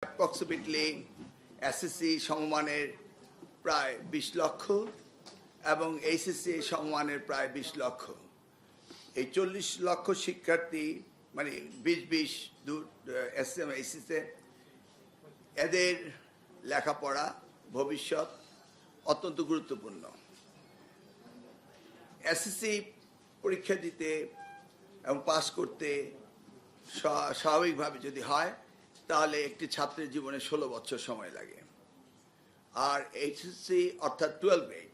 Approximately SSC সমমানের প্রায় 20 লক্ষ এবং এইচএসসি সমমানের প্রায় 20 লক্ষ। এই 40 লক্ষ শিক্ষার্থী মানে 20 এসএসসি এবং এইচএসসি এদের লেখাপড়া ভবিষ্যৎ অত্যন্ত গুরুত্বপূর্ণ। এসএসসি পরীক্ষা দিতে এবং পাস করতে স্বাভাবিকভাবে যদি হয় তাহলে একটি ছাত্রের জীবনে 16 বছর সময় লাগে। আর এইচএসসি অর্থাৎ 12 গ্রেড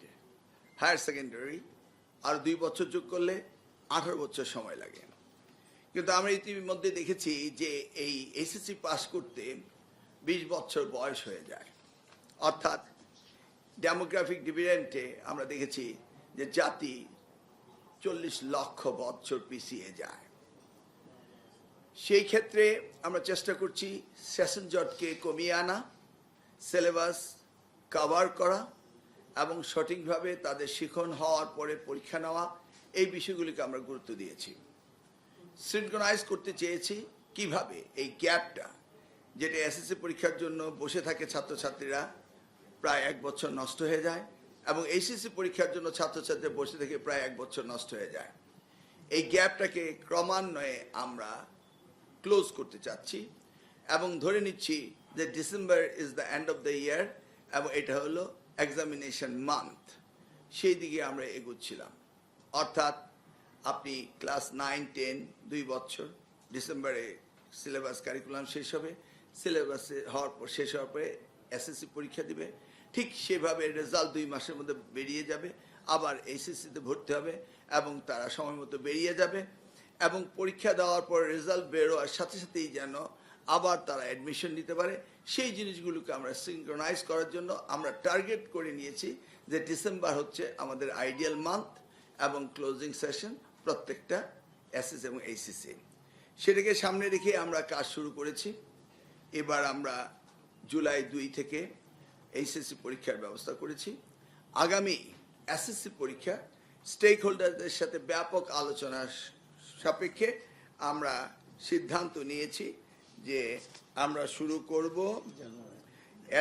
হায়ার সেকেন্ডারি আর 2 বছর যোগ করলে 18 বছর সময় লাগে। কিন্তু আমরা ইতিমধ্যে দেখেছি যে এই এইচএসসি পাস করতে 20 বছর বয়স হয়ে যায়। অর্থাৎ ডেমোগ্রাফিক ডিভিডেন্টে আমরা দেখেছি যে জাতি 40 লক্ষ বছর পিছিয়ে যায়। সেই ক্ষেত্রে আমরা চেষ্টা করছি সেশন জটকে কমিয়ে আনা, সিলেবাস কভার করা এবং সঠিকভাবে তাদের শিখন হওয়ার পরে পরীক্ষা নেওয়া, এই বিষয়গুলিকে আমরা গুরুত্ব দিয়েছি। সিনক্রোনাইজ করতে চেয়েছি কিভাবে এই গ্যাপটা, যেটা এসএসসি পরীক্ষার জন্য বসে থাকে ছাত্রছাত্রীরা প্রায় 1 বছর নষ্ট হয়ে যায় এবং এইচএসসি পরীক্ষার জন্য ছাত্রছাত্রীরা বসে থেকে প্রায় 1 বছর নষ্ট হয়ে যায়। এই গ্যাপটাকে ক্রমান্বয়ে আমরা ক্লোজ করতে চাচ্ছি এবং ধরে নিচ্ছি যে December is the end of the year এবং এটা হলো এক্সামিনেশন মান্থ। সেই দিকে আমরা এগোচ্ছিলাম। অর্থাৎ আপনি ক্লাস 9, 10 2 বছর, ডিসেম্বরে সিলেবাস কারিকুলাম শেষ হবে, সিলেবাস হওয়ার পর শেষ হওয়ার পরে এসএসসি পরীক্ষা দিবে। ঠিক সেভাবে রেজাল্ট 2 মাসের মধ্যে বেরিয়ে যাবে, আবার এইচএসসিতে ভর্তি হবে এবং তারা সময় মতো বেরিয়ে যাবে এবং পরীক্ষা দেওয়ার পর রেজাল্ট বেরোয়ার সাথে সাথেই যেন আবার তারা অ্যাডমিশন নিতে পারে। সেই জিনিসগুলোকে আমরা সিনক্রোনাইজ করার জন্য আমরা টার্গেট করে নিয়েছি যে ডিসেম্বর হচ্ছে আমাদের আইডিয়াল মান্থ এবং ক্লোজিং সেশন প্রত্যেকটা এসএসসি এবং এইচএসসি। সেটাকে সামনে রেখে আমরা কাজ শুরু করেছি। এবার আমরা জুলাই 2 থেকে এইচএসসি পরীক্ষার ব্যবস্থা করেছি। আগামী এসএসসি পরীক্ষা স্টেক হোল্ডারদের সাথে ব্যাপক আলোচনার সাপেক্ষে আমরা সিদ্ধান্ত নিয়েছি যে আমরা শুরু করব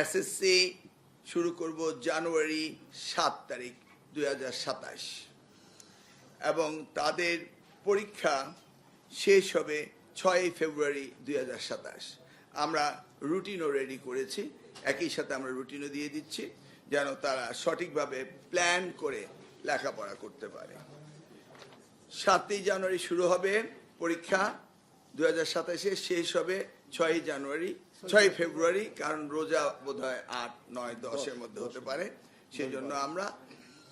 এসএসসি শুরু করব জানুয়ারি 7 তারিখ 2027 এবং তাদের পরীক্ষা শেষ হবে 6 ফেব্রুয়ারি 2027। আমরা রুটিনও রেডি করেছি, একই সাথে আমরা রুটিনও দিয়ে দিচ্ছি যেন তারা সঠিকভাবে প্ল্যান করে লেখাপড়া করতে পারে। 7 জানুয়ারি শুরু হবে পরীক্ষা 2027, শেষ হবে 6 ফেব্রুয়ারি, কারণ রোজা বোধহয় 8, 9, 10-এর মধ্যে হতে পারে, সেই জন্য আমরা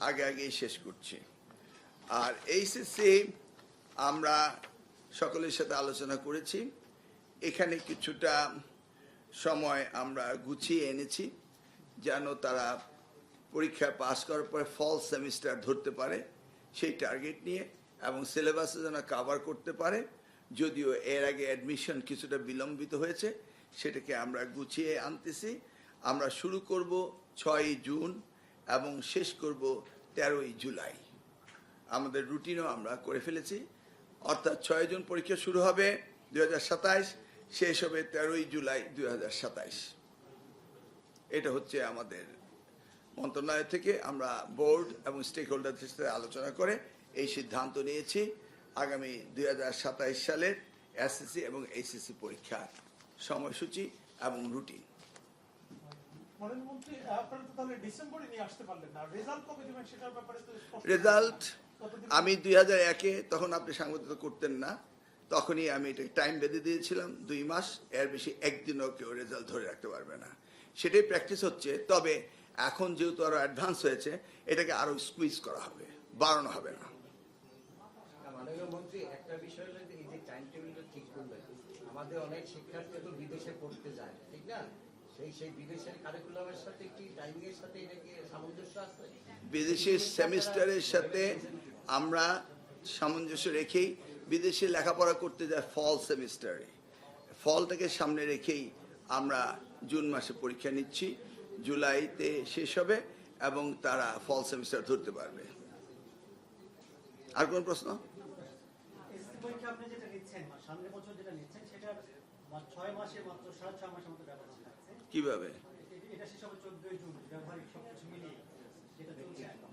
আগেই শেষ করছি। আর এইচএসসি আমরা সকলের সাথে আলোচনা করেছি, এখানে কিছুটা সময় আমরা গুছিয়ে এনেছি যেন তারা পরীক্ষা পাস করার পর ফল সেমিস্টার ধরতে পারে সেই টার্গেট নিয়ে এবং সিলেবাসে যেন কভার করতে পারে। যদিও এর আগে অ্যাডমিশন কিছুটা বিলম্বিত হয়েছে, সেটাকে আমরা গুছিয়ে আনতেছি। আমরা শুরু করব 6 জুন এবং শেষ করব 13 জুলাই। আমাদের রুটিনও আমরা করে ফেলেছি, অর্থাৎ 6 জুন পরীক্ষা শুরু হবে 2027, শেষ হবে 13 জুলাই 2027। এটা হচ্ছে আমাদের মন্ত্রণালয় থেকে আমরা বোর্ড এবং স্টেক হোল্ডারদের সাথে আলোচনা করে এই সিদ্ধান্ত নিয়েছি আগামী 2027 সালের এসএসসি এবং এইচএসসি পরীক্ষার সময়সূচি এবং রুটিন। রেজাল্ট আমি 2001-এ, তখন আপনি সাংবাদিকতা করতেন না, তখনই আমি এটা টাইম বেঁধে দিয়েছিলাম 2 মাস, এর বেশি একদিনও কেউ রেজাল্ট ধরে রাখতে পারবে না। সেটাই প্র্যাকটিস হচ্ছে। তবে এখন যেহেতু আরো অ্যাডভান্স হয়েছে, এটাকে আরো স্কুইজ করা হবে, বাড়ানো হবে না। মাননীয় মন্ত্রী, একটা বিষয় হলো এই যে টাইম টেবিলটা ঠিক করলেন, আমাদের অনেক শিক্ষার্থী তো বিদেশে পড়তে যায়, ঠিক না? সেই বিদেশের কারিকুলামের সাথে কি টাইমিং এর সাথে এটা কি সামঞ্জস্য আছে? বিদেশের সেমিস্টারের সাথে আমরা সামঞ্জস্য রেখেই বিদেশে লেখাপড়া করতে যায় ফল সেমিস্টারে। ফলটাকে সামনে রেখেই আমরা জুন মাসে পরীক্ষা নিচ্ছি, জুলাইতে শেষ হবে এবং তারা ফল সেমিস্টার ধরতে পারবে। আর কোন প্রশ্ন? পরীক্ষা আপনি যেটা নিচ্ছেন সামনের বছর যেটা নিচ্ছেন সেটা 6 মাসে মাত্র 6.5 মাসের মতো ব্যবধান। কিভাবে? এটা শেষ হবে 14 জুন, ব্যবহারিক সবকিছু মিলিয়ে যেটা চলছে এখন।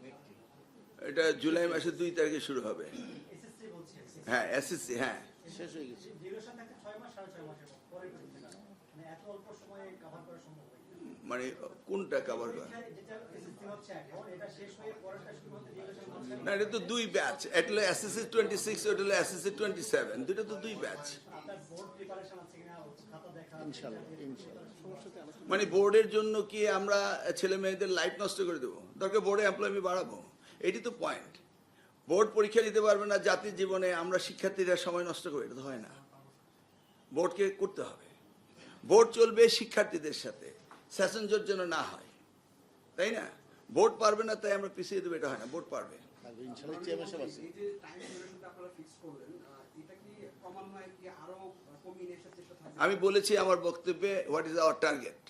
এটা জুলাই মাসের 2 তারিখে শুরু হবে। এসএসসি বলছে, হ্যাঁ, এসএসসি, হ্যাঁ। শেষ হয়ে গেছে। ডিউরেশন থাকে 6 মাস, 6.5 মাসের পরে করতে পারে। মানে এত অল্প সময়ে কভার করা সম্ভব হয় না। মানে কোনটা কভার করা? যেটা এসএসসি হচ্ছে এখন, এটা শেষ হয়ে পরেরটা শুরু হতে ডিউরেশন হচ্ছে না, এটা তো 2 ব্যাচ। এটা হলো এসএসসি 26, ওটা হলো এসএসসি 27, দুটো তো 2 ব্যাচ। আপনার বোর্ড প্রিপারেশন আছে কিনা, খাতা দেখা, ইনশাআল্লাহ সমস্যাতে আলোচনা। মানে বোর্ডের জন্য কি আমরা ছেলে মেয়েদের লাইফ নষ্ট করে দেবো? দরকার বোর্ডে এমপ্লয়ি বাড়াবো, এটি তো পয়েন্ট। বোর্ড পরীক্ষা দিতে পারবে না জাতির জীবনে, আমরা শিক্ষার্থীরা সময় নষ্ট করি, এটা তো হয় না। বোর্ডকে করতে হবে। বোর্ড চলবে শিক্ষার্থীদের সাথে, সেশনজট যেন না হয়, তাই না? বোর্ড পারবে না তাই আমরা পিছিয়ে দেবো, এটা হয় না। বোর্ড পারবে। আর ইনশাআল্লাহ চেয়ারম্যান সাহেব আছে। এই যে টাইম ডিউরেশনটা আপনারা ফিক্স করলেন, এটা কি ক্রমান্বয়ে কি আরো কমিয়ে নিয়ে আসার চেষ্টা থাকবে? আমি বলেছি আমার বক্তব্যে হোয়াট ইজ আওয়ার টার্গেট।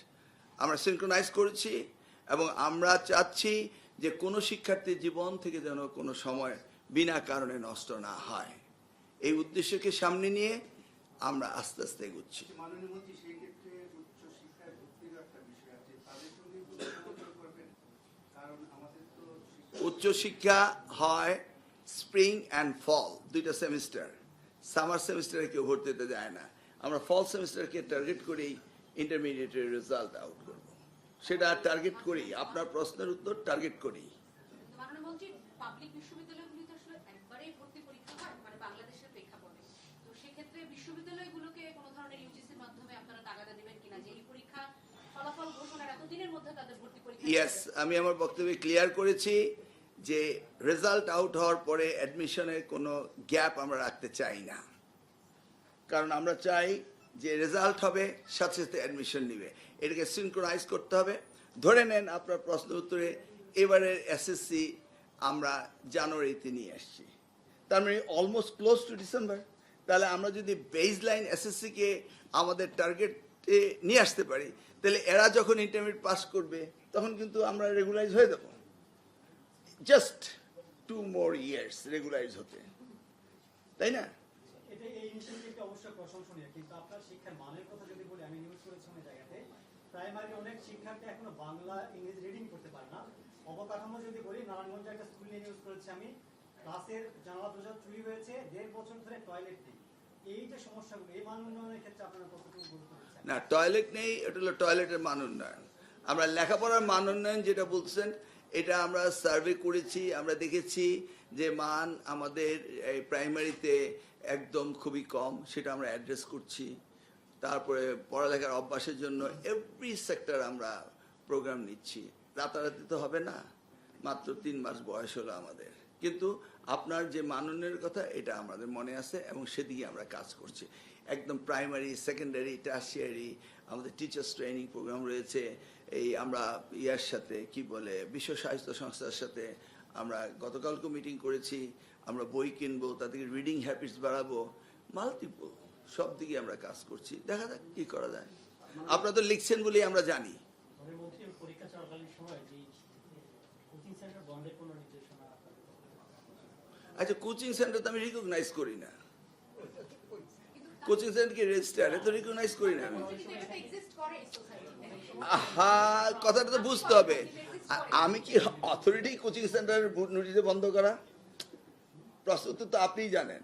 আমরা সিনক্রোনাইজ করেছি এবং আমরা চাচ্ছি যে কোনো শিক্ষার্থীর জীবন থেকে যেন কোনো সময় বিনা কারণে নষ্ট না হয়। এই উদ্দেশ্যকে সামনে নিয়ে আমরা আস্তে আস্তে এগুচ্ছি। মাননীয় মন্ত্রী, সেই ক্ষেত্রে উচ্চ শিক্ষায় ভর্তির একটা বিষয় আছে, তাদের সঙ্গে যোগাযোগ করবেন, কারণ আমাদের তো উচ্চশিক্ষা হয় স্প্রিং অ্যান্ড ফল, 2টা সেমিস্টার। সামার সেমিস্টারে কেউ ভর্তি হতে যায় না। আমরা ফল সেমিস্টারকে টার্গেট করেই ইন্টারমিডিয়েটের রেজাল্ট আউট করব। সেটা টার্গেট করি, আপনার প্রশ্নের উত্তর টার্গেট করি। মাননীয় মন্ত্রী, পাবলিক বিশ্ববিদ্যালয়গুলিতে আসলে একবারেই ভর্তি পরীক্ষা হয়, মানে বাংলাদেশের প্রেক্ষাপটে। তো সেক্ষেত্রে বিশ্ববিদ্যালয়গুলোকে কোনো ধরনের ইউজিসির মাধ্যমে আপনারা তাগাদা দিবেন কিনা যে এই পরীক্ষা ফলাফল ঘোষণার এতদিনের মধ্যে তাদের ভর্তি পরীক্ষা? ইয়েস, আমি আমার বক্তব্যে ক্লিয়ার করেছি যে রেজাল্ট আউট হওয়ার পরে অ্যাডমিশনের কোনো গ্যাপ আমরা রাখতে চাই না। কারণ আমরা চাই যে রেজাল্ট হবে, সাথে সাথে অ্যাডমিশন নিবে। এটাকে সিনক্রোনাইজ করতে হবে। ধরে নেন আপনার প্রশ্ন উত্তরে এবারের এসএসসি আমরা জানুয়ারিতে নিয়ে আসছি, তার মানে অলমোস্ট ক্লোজ টু ডিসেম্বর। তাহলে আমরা যদি বেস লাইন এসএসসিকে আমাদের টার্গেটে নিয়ে আসতে পারি, তাহলে এরা যখন ইন্টারমিডিয়েট পাস করবে তখন কিন্তু আমরা রেগুলারাইজ হয়ে যাব। জাস্ট 2 more years রেগুলারাইজ হতে, তাই না? এটা এই ইনিশিয়েটিভটা অবশ্যই প্রশংসনীয়, কিন্তু আপনার শিক্ষার মানের কথা যদি বলি, আমি নিউজ করেছি অনেক জায়গাতে প্রাইমারি অনেক শিক্ষার্থী এখনো বাংলা ইংরেজি রিডিং করতে পারে না। অবকাঠামো যদি বলি, নারায়ণগঞ্জে একটা স্কুল নিয়ে নিউজ করেছি আমি, ক্লাসের জানালা দরজা চুরি হয়েছে, 1.5 বছর ধরে টয়লেট নেই। এই যে সমস্যাগুলো, এই মান উন্নয়নের ক্ষেত্রে আপনারা কতটুকু গুরুত্ব দিচ্ছেন? না, টয়লেট নেই, এটা হলো টয়লেটের মান উন্নয়ন। আমরা লেখাপড়ার মান উন্নয়ন যেটা বলছেন, এটা আমরা সার্ভে করেছি, আমরা দেখেছি যে মান আমাদের এই প্রাইমারিতে একদম খুবই কম, সেটা আমরা অ্যাড্রেস করছি। তারপরে পড়ালেখার অভ্যাসের জন্য এভরি সেক্টর আমরা প্রোগ্রাম নিচ্ছি। রাতারাতি তো হবে না, মাত্র 3 মাস বয়স হলো আমাদের, কিন্তু আপনার যে মান উন্নয়নের কথা এটা আমাদের মনে আছে এবং সেদিকে আমরা কাজ করছি। একদম প্রাইমারি, সেকেন্ডারি, টার্সিয়ারি আমাদের টিচার্স ট্রেনিং প্রোগ্রাম রয়েছে। এই আমরা ইয়ার সাথে কি বলে বিশ্ব স্বাস্থ্য সংস্থার সাথে আমরা গতকালকে মিটিং করেছি। আমরা বই কিনবো, তাদেরকে রিডিং হ্যাবিটস বাড়াবো, মাল্টিপল সব দিকে আমরা কাজ করছি। দেখা যাক কি করা যায়। আপনারা তো লিখছেন বলেই আমরা জানি। তবে মন্ত্রী, পরীক্ষা চলাকালীন সময় যে কোচিং সেন্টার বন্ধের কোনো নির্দেশনা আচ্ছা, কোচিং সেন্টার তো আমি রিকগনাইজ করি না। কোচিং সেন্টারকে রেজিস্টার তো রিকগনাইজ করি না আমি। আহা, কথাটা তো বুঝতে হবে। আমি কি অথরিটি কোচিং সেন্টারের নোটিশে বন্ধ করা? প্রস্তুত তো আপনিই জানেন,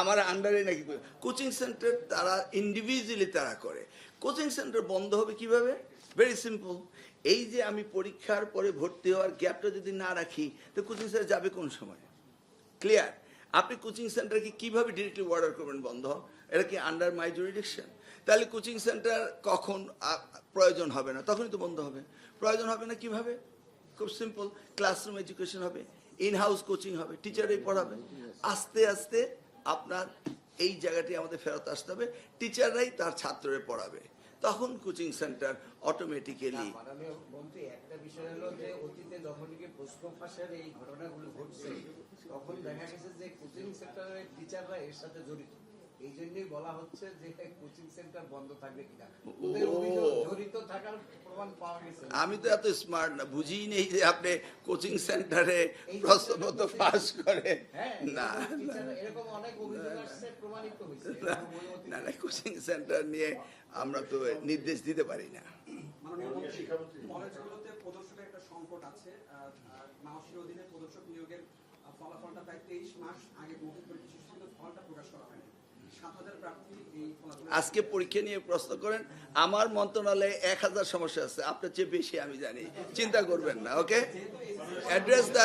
আমার আন্ডারে নাকি কোচিং সেন্টার তারা ইন্ডিভিজুয়ালি তারা করে। কোচিং সেন্টার বন্ধ হবে কিভাবে? Very simple. এই যে আমি পরীক্ষার পরে ভর্তি হওয়ার গ্যাপটা যদি না রাখি, তো কোচিং সেন্টার যাবে কোন সময়? ক্লিয়ার? আপনি কোচিং সেন্টারকে কিভাবে ডিরেক্টলি অর্ডার করবেন বন্ধ? এটা কি আন্ডার মাই জুরিডিকশন? তাহলে কোচিং সেন্টার কখন প্রয়োজন হবে না তখনই তো বন্ধ হবে। প্রয়োজন হবে না কিভাবে? খুব সিম্পল, ক্লাসরুম এডুকেশন হবে, ইন হাউস কোচিং হবে, টিচারই পড়াবে। আস্তে আস্তে আপনার এই জায়গাটি আমাদের ফেরত আসতে হবে, টিচাররাই তার ছাত্ররে পড়াবে, তখন কোচিং সেন্টার অটোমেটিক্যালি। মাননীয় মন্ত্রী, একটা বিষয় হলো যে অতীতে যখন কি প্রশ্ন ফাঁসের এই ঘটনাগুলো ঘটছে, তখন দেখা গেছে যে কোচিং সেন্টারের টিচাররা এর সাথে জড়িত। এই জন্যই বলা হচ্ছে যে কোচিং সেন্টার বন্ধ থাকবে কিনা। ওদের অভিযোগ জড়িত থাকার প্রমাণ পাওয়া গেছে। আমি তো এত স্মার্ট না, বুঝি নেই যে আপনি কোচিং সেন্টারে প্রশ্নপত্র পাস করে হ্যাঁ, না এরকম অনেক অভিযোগ আসছে, প্রমাণিত হয়েছে। না না, কোচিং সেন্টার নিয়ে আমরা তো নির্দেশ দিতে পারি না। মাননীয় মন্ত্রী, কলেজগুলোতে প্রদর্শকের একটা সংকট আছে। নাওশির অধীনে প্রদর্শক নিয়োগের ফলাফলটা প্রায় 23 মাস আগে মৌখিক পরীক্ষা শেষ পর্যন্ত ফলটা প্রকাশ করা হয়নি। 7,000 প্রার্থী এই ফলাফল আজকে পরীক্ষা নিয়ে প্রশ্ন করেন, আমার মন্ত্রণালয়ে 1000 সমস্যা আছে, আপনার চেয়ে বেশি আমি জানি, চিন্তা করবেন না। ওকে, অ্যাড্রেস দ্য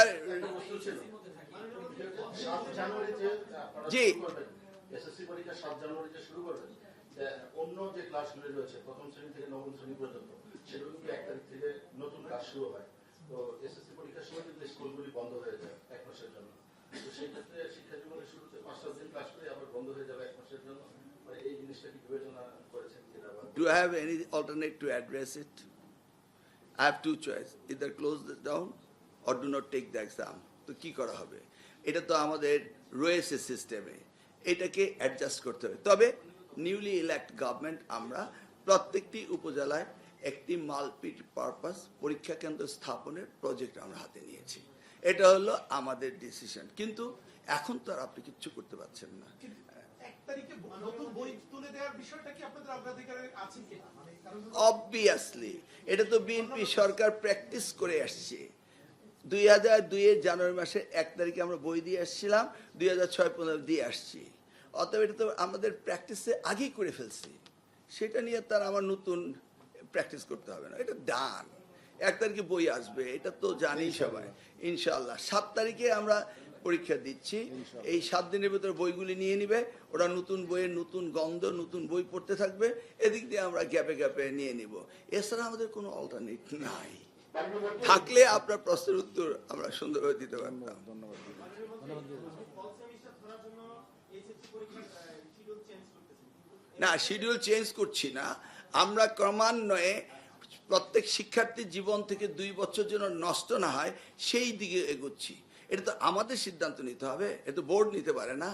7 জানুয়ারিতে আপনারা জি। শুরু করবেন। এসএসসি পরীক্ষা 7 জানুয়ারিতে শুরু করবেন। অন্য যে ক্লাসগুলো রয়েছে প্রথম শ্রেণী থেকে নবম শ্রেণী পর্যন্ত, সেগুলো কিন্তু 1 তারিখ থেকে নতুন ক্লাস শুরু হয়। তো এসএসসি পরীক্ষার সময় কিন্তু স্কুলগুলি বন্ধ হয়ে যায় 1 মাসের জন্য। তো সেই ক্ষেত্রে শিক্ষা জীবনের শুরুতে 5-7 দিন ক্লাস করে আবার বন্ধ হয়ে যাবে 1 মাসের জন্য। মানে এই জিনিসটা কি বিবেচনা করেছেন কিনা? Do I have any alternate to address it? I have two choice, either close this down or do not take the exam. তো কি করা হবে? এটা তো আমাদের রয়েছে সিস্টেমে, এটাকে অ্যাডজাস্ট করতে হবে। তবে নিউলি ইলেক্ট গভর্নমেন্ট আমরা প্রত্যেকটি উপজেলায় একটি মাল্টি পারপাস পরীক্ষা কেন্দ্র স্থাপনের প্রজেক্ট আমরা হাতে নিয়েছি। এটা হলো আমাদের ডিসিশন, কিন্তু এখন তো আর আপনি কিচ্ছু করতে পারছেন না। 1 তারিখে নতুন বই তুলে দেওয়ার বিষয়টা কি আপনাদের অগ্রাধিকারে আছে কিনা? মানে কারণ অবভিয়াসলি এটা তো বিএনপি সরকার প্র্যাকটিস করে আসছে। 2002 জানুয়ারি মাসের 1 তারিখে আমরা বই দিয়ে আসছিলাম, 2006 পর্যন্ত দিয়ে আসছি। অতএব এটা তো আমাদের প্র্যাকটিসে আগেই করে ফেলছি, সেটা নিয়ে তার আমার নতুন প্র্যাকটিস করতে হবে না, এটা ডান। 1 তারিখে বই আসবে, এটা তো জানি সবাই। ইনশাআল্লাহ 7 তারিখে আমরা পরীক্ষা দিচ্ছি। এই 7 দিনের ভিতরে বইগুলি নিয়ে নিবে, ওরা নতুন বইয়ের নতুন গন্ধ, নতুন বই পড়তে থাকবে, এদিক দিয়ে আমরা গ্যাপে গ্যাপে নিয়ে নিব। এছাড়া আমাদের কোনো অল্টারনেট নাই। থাকলে আপনার প্রশ্নের উত্তর আমরা সুন্দরভাবে দিতে পারতাম। না, শিডিউল চেঞ্জ করছি না, আমরা ক্রমান্বয়ে প্রত্যেক শিক্ষার্থীর জীবন থেকে 2 বছর যেন নষ্ট না হয় সেই দিকে এগোচ্ছি। এটা তো আমাদের সিদ্ধান্ত নিতে হবে, এটা তো বোর্ড নিতে পারে না,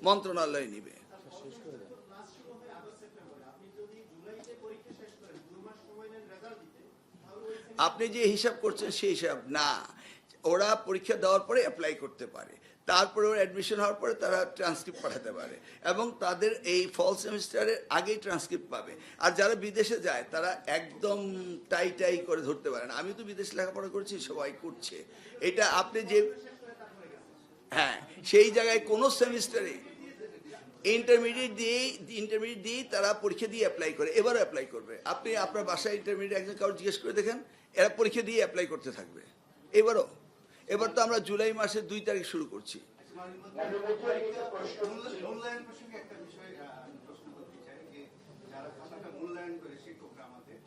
মন্ত্রণালয় নিবে। আপনি যে হিসাব করছেন সেই হিসাব না, ওরা পরীক্ষা দেওয়ার পরে অ্যাপ্লাই করতে পারে, তারপরে ওরা অ্যাডমিশন হওয়ার পরে তারা ট্রান্সক্রিপ্ট পাঠাতে পারে, এবং তাদের এই ফল সেমিস্টারের আগেই ট্রান্সক্রিপ্ট পাবে। আর যারা বিদেশে যায় তারা একদম টাই টাই করে ধরতে পারে না। আমি তো বিদেশে লেখাপড়া করছি, সবাই করছে এটা। আপনি যে হ্যাঁ, সেই জায়গায় কোনো সেমিস্টারে ইন্টারমিডিয়েট দিয়েই তারা পরীক্ষা দিয়ে অ্যাপ্লাই করে, এবারও অ্যাপ্লাই করবে। আপনি আপনার বাসায় ইন্টারমিডিয়েট একজন কারো জিজ্ঞেস করে দেখেন, এরা পরীক্ষা দিয়ে অ্যাপ্লাই করতে থাকবে এবারও। এবার তো আমরা জুলাই মাসের 2 তারিখ শুরু করছি। মূল্যায়ন প্রসঙ্গে একটা বিষয় প্রশ্ন করতে চাই, যে যারা খাতাটা মূল্যায়ন করে শিক্ষকরা আমাদের,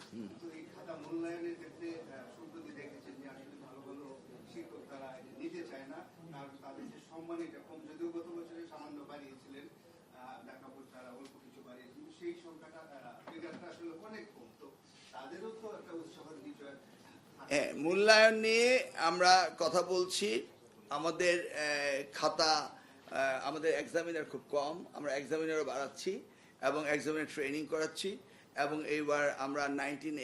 তো এই খাতা মূল্যায়নের ক্ষেত্রে সম্প্রতি দেখেছেন যে আসলে ভালো ভালো শিক্ষক তারা নিতে চায় না, কারণ তাদের যে সম্মান এটা কম। যদিও গত বছরে সামান্য বাড়িয়েছিলেন, লেখাপড়া তারা অল্প কিছু বাড়িয়েছে, কিন্তু সেই সংখ্যাটা ফিগারটা আসলে অনেক কম। তো তাদেরও তো একটা উৎসাহের বিষয়। হ্যাঁ, মূল্যায়ন নিয়ে আমরা কথা বলছি। আমাদের খাতা, আমাদের এক্সামিনার খুব কম, আমরা এক্সামিনারও বাড়াচ্ছি এবং এক্সামিনার ট্রেনিং করাচ্ছি। এবং এইবার আমরা 19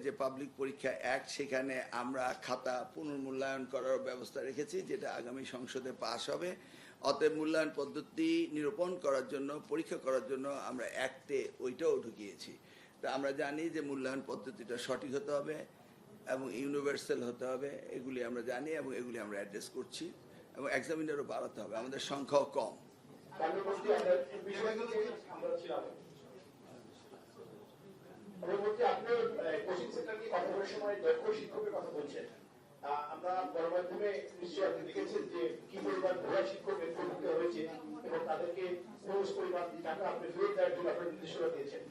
যে পাবলিক পরীক্ষা অ্যাক্ট, সেখানে আমরা খাতা পুনর্মূল্যায়ন করার ব্যবস্থা রেখেছি, যেটা আগামী সংসদে পাস হবে। অতএব মূল্যায়ন পদ্ধতি নিরূপণ করার জন্য, পরীক্ষা করার জন্য আমরা অ্যাক্টে ওইটাও ঢুকিয়েছি। তা আমরা জানি যে মূল্যায়ন পদ্ধতিটা সঠিক হতে হবে এবং ইউনিভার্সাল হতে হবে, এগুলি আমরা জানি এবং এগুলি আমরা অ্যাড্রেস করছি। এবং এক্সামিনারও বাড়াতে হবে, আমাদের সংখ্যাও কম। আমরা গণমাধ্যমে নিশ্চয়ই আপনি দেখেছেন যে কি পরিমাণ ভুয়া শিক্ষক নিয়োজিত হয়েছে এবং তাদেরকে খরচ পরিমাণ টাকা আপনি ফেরত দেওয়ার জন্য আপনার নির্দেশনা দিয়েছেন।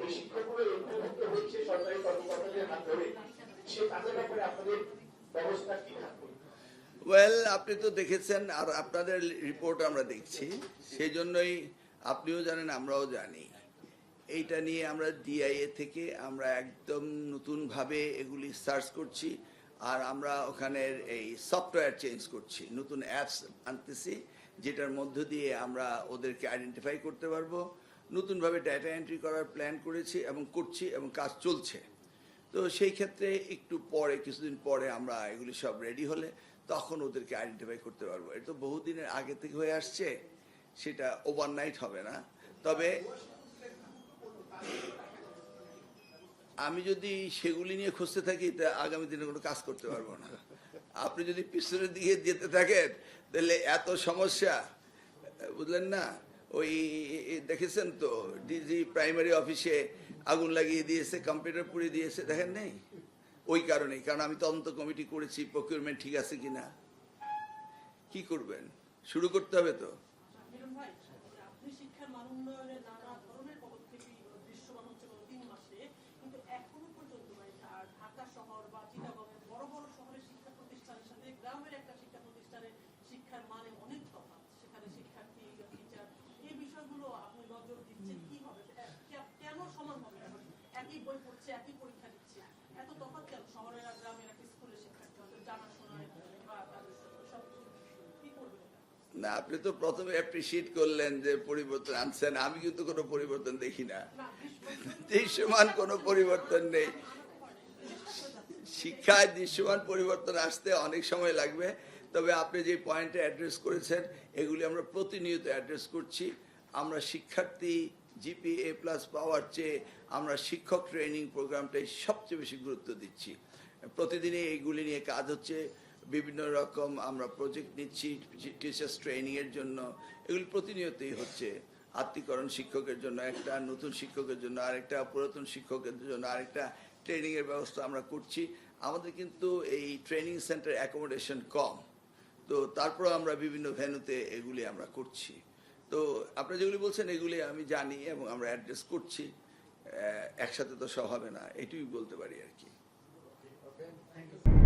এই শিক্ষকগুলো অন্তর্ভুক্ত হচ্ছে সরকারি কর্মকর্তাদের হাত ধরে, সে তাদের ব্যাপারে আপনাদের ব্যবস্থা কি থাকবে? ওয়েল, আপনি তো দেখেছেন আর আপনাদের রিপোর্ট আমরা দেখছি, সেই জন্যই আপনিও জানেন আমরাও জানি। এইটা নিয়ে আমরা ডিআইএ থেকে আমরা একদম নতুনভাবে এগুলি সার্চ করছি, আর আমরা ওখানের এই সফটওয়্যার চেঞ্জ করছি, নতুন অ্যাপস আনতেছি, যেটার মধ্য দিয়ে আমরা ওদেরকে আইডেন্টিফাই করতে পারবো। নতুনভাবে ডাটা এন্ট্রি করার প্ল্যান করেছি এবং করছি এবং কাজ চলছে। তো সেই ক্ষেত্রে একটু পরে, কিছুদিন পরে আমরা এগুলি সব রেডি হলে তখন ওদেরকে আইডেন্টিফাই করতে পারবো। এটা তো বহুদিনের আগে থেকে হয়ে আসছে, সেটা ওভারনাইট হবে না। তবে আমি যদি সেগুলি নিয়ে খুঁজতে থাকি তা আগামী দিনে কোনো কাজ করতে পারবো না। আপনি যদি পিছনের দিকে যেতে থাকেন তাহলে এত সমস্যা, বুঝলেন না? ওই দেখেছেন তো ডিজি প্রাইমারি অফিসে আগুন লাগিয়ে দিয়েছে, কম্পিউটার পুড়িয়ে দিয়েছে, দেখেন নেই? ওই কারণেই, কারণ আমি তদন্ত কমিটি করেছি, প্রকিউরমেন্ট ঠিক আছে কিনা। কি করবেন? শুরু করতে হবে তো। মিলন ভাই, আপনি শিক্ষার মান উন্নয়নে নানা ধরনের পদক্ষেপই দৃশ্যমান হচ্ছে গত 3 মাসে, কিন্তু এখনো পর্যন্ত ঢাকা শহর বা চিটাগংয়ের বড় বড় শহরের শিক্ষা প্রতিষ্ঠানের সাথে গ্রামের একটা শিক্ষা প্রতিষ্ঠানের শিক্ষার মানে অনেক তফাৎ। সেখানে শিক্ষার্থী, টিচার, এই বিষয়গুলো আপনি নজর দিচ্ছেন কিভাবে? কেন সমান হবে? একই বই পড়ছে, একই পরীক্ষা দিচ্ছে, এত তফাৎ কেন শহরের আর গ্রামের একটা স্কুলের শিক্ষার্থী জানাশোনায় বা তাদের সব কি করবে? না, আপনি তো প্রথমে অ্যাপ্রিসিয়েট করলেন যে পরিবর্তন আনছেন, আমি কিন্তু কোনো পরিবর্তন দেখি না। দৃশ্যমান কোনো পরিবর্তন নেই। শিক্ষায় দৃশ্যমান পরিবর্তন আসতে অনেক সময় লাগবে। তবে আপনি যে পয়েন্টে অ্যাড্রেস করেছেন এগুলি আমরা প্রতিনিয়ত অ্যাড্রেস করছি। আমরা শিক্ষার্থী GPA+ পাওয়ার চেয়ে আমরা শিক্ষক ট্রেনিং প্রোগ্রামটাই সবচেয়ে বেশি গুরুত্ব দিচ্ছি। প্রতিদিনই এইগুলি নিয়ে কাজ হচ্ছে, বিভিন্ন রকম আমরা প্রজেক্ট নিচ্ছি টিচার্স ট্রেনিংয়ের জন্য। এগুলি প্রতিনিয়তই হচ্ছে। আত্মীকরণ শিক্ষকের জন্য একটা, নতুন শিক্ষকের জন্য আরেকটা, পুরাতন শিক্ষকের জন্য আরেকটা ট্রেনিংয়ের ব্যবস্থা আমরা করছি। আমাদের কিন্তু এই ট্রেনিং সেন্টার অ্যাকোমোডেশন কম, তো তারপর আমরা বিভিন্ন ভেন্যুতে এগুলি আমরা করছি। তো আপনি যেগুলি বলছেন এগুলি আমি জানি এবং আমরা অ্যাড্রেস করছি। একসাথে তো সব হবে না, এটুকুই বলতে পারি আর কি। ওকে, থ্যাংক ইউ।